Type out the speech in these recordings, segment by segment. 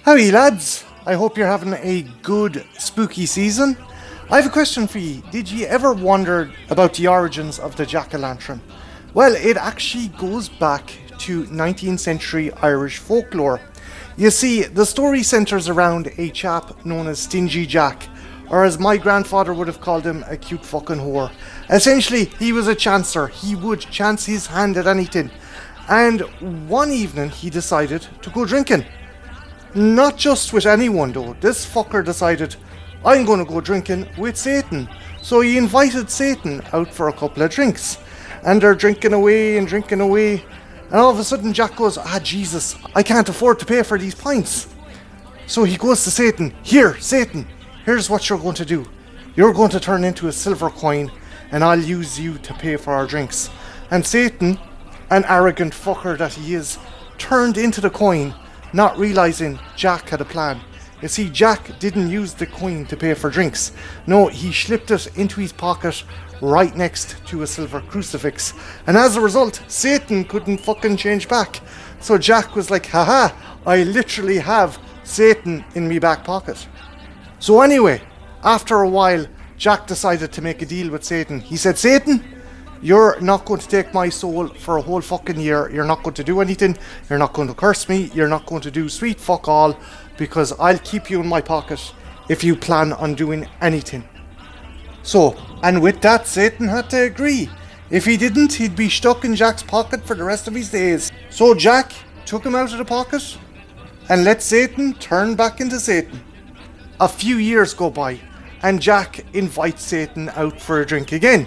Howdy lads, I hope you're having a good spooky season. I have a question for you. Did you ever wonder about the origins of the jack-o'-lantern? Well, it actually goes back to 19th century Irish folklore. You see, the story centres around a chap known as Stingy Jack, or as my grandfather would have called him, a cute fucking whore. Essentially, he was a chancer. He would chance his hand at anything. And one evening he decided to go drinking. Not just with anyone though. This fucker decided, I'm going to go drinking with Satan. So he invited Satan out for a couple of drinks. And they're drinking away. And all of a sudden Jack goes, Jesus, I can't afford to pay for these pints. So he goes to Satan, here, Satan, here's what you're going to do. You're going to turn into a silver coin and I'll use you to pay for our drinks. And Satan, an arrogant fucker that he is, turned into the coin, not realising Jack had a plan. You see, Jack didn't use the coin to pay for drinks. No, he slipped it into his pocket right next to a silver crucifix. And as a result, Satan couldn't fucking change back. So Jack was like, haha, I literally have Satan in me back pocket. So anyway, after a while, Jack decided to make a deal with Satan. He said, Satan, you're not going to take my soul for a whole fucking year. You're not going to do anything. You're not going to curse me. You're not going to do sweet fuck all, because I'll keep you in my pocket if you plan on doing anything. So, and with that, Satan had to agree. If he didn't, he'd be stuck in Jack's pocket for the rest of his days. So Jack took him out of the pocket and let Satan turn back into Satan. A few years go by and Jack invites Satan out for a drink again.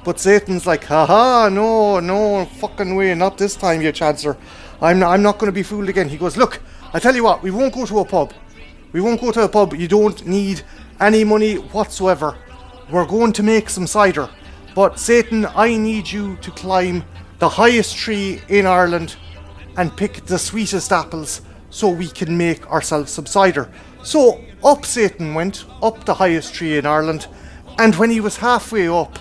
But Satan's like, haha, no fucking way, not this time, you chancer. I'm not going to be fooled again. He goes, look, I tell you what, we won't go to a pub. You don't need any money whatsoever. We're going to make some cider. But Satan, I need you to climb the highest tree in Ireland and pick the sweetest apples so we can make ourselves some cider. So up Satan went, up the highest tree in Ireland, and when he was halfway up,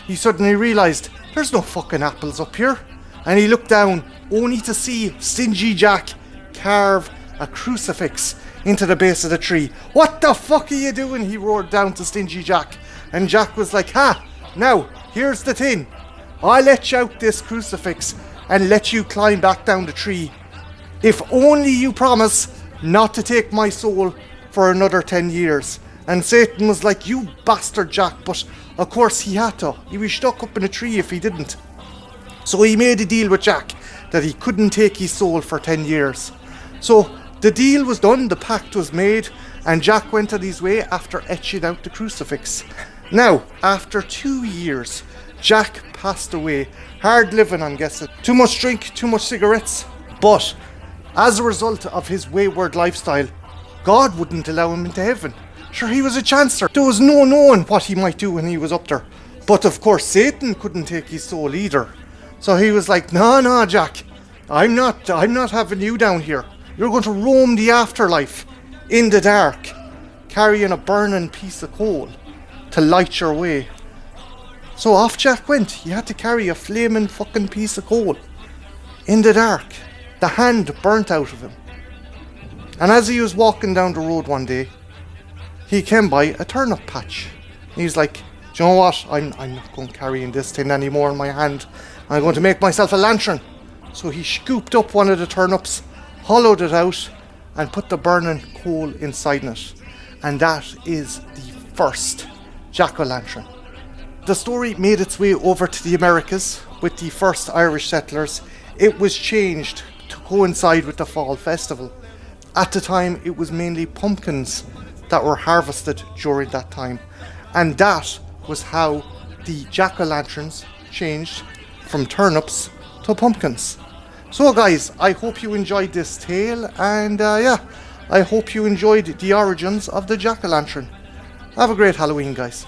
he suddenly realised, there's no fucking apples up here. And he looked down, only to see Stingy Jack carve a crucifix into the base of the tree. What the fuck are you doing? He roared down to Stingy Jack. And Jack was like, now, here's the thing. I'll etch out this crucifix and let you climb back down the tree, if only you promise not to take my soul for another 10 years. And Satan was like, you bastard, Jack. But of course he had to. He was stuck up in a tree if he didn't. So he made a deal with Jack that he couldn't take his soul for 10 years. So the deal was done, the pact was made, and Jack went on his way after etching out the crucifix. Now, after 2 years, Jack passed away. Hard living, I'm guessing. Too much drink, too much cigarettes. But as a result of his wayward lifestyle, God wouldn't allow him into heaven. Sure, he was a chancer. There was no knowing what he might do when he was up there. But of course, Satan couldn't take his soul either. So he was like, no, Jack. I'm not having you down here. You're going to roam the afterlife in the dark, carrying a burning piece of coal to light your way. So off Jack went. He had to carry a flaming fucking piece of coal in the dark. The hand burnt out of him. And as he was walking down the road one day, he came by a turnip patch. He's like, do you know what? I'm not going carrying this thing anymore in my hand. I'm going to make myself a lantern. So he scooped up one of the turnips, hollowed it out, and put the burning coal inside it. And that is the first jack-o'-lantern. The story made its way over to the Americas with the first Irish settlers. It was changed to coincide with the fall festival. At the time, it was mainly pumpkins that were harvested during that time. And that was how the jack-o'-lanterns changed from turnips to pumpkins. So guys, I hope you enjoyed this tale, and I hope you enjoyed the origins of the jack-o'-lantern. Have a great Halloween, guys.